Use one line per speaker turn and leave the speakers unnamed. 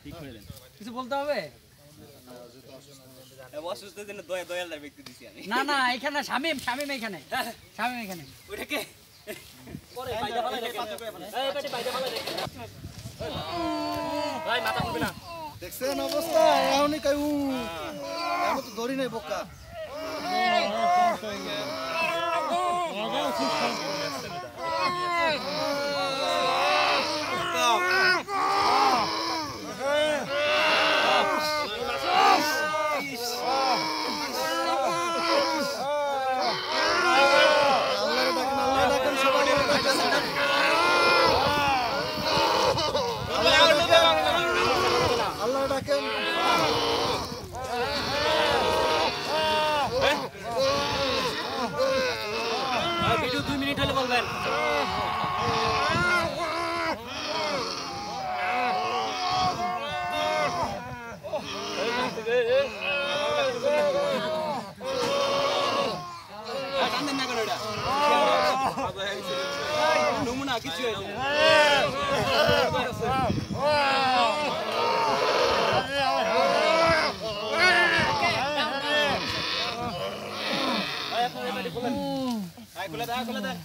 ঠিক করে দেন।
কিছু বলতে হবে
অসুস্থ জন্য দয়ালদার ব্যক্তি দিছি আমি।
না না এখানে শামিম এখানে শামিম এখানে
ওইটা কে পরে বাইদা ভালো দেখে এই পেটে বাইদা ভালো দেখে ভাই মাথা খুলবে না
দেখছেন অবস্থা এমনই কাই এমন তো ধরি নাই বোকা আল্লাহ ডাকেন
ভিডিও 2 মিনিট হলে বলবেন কান্দেন না কেন এটা নমুনা কিছু খুলে দেয়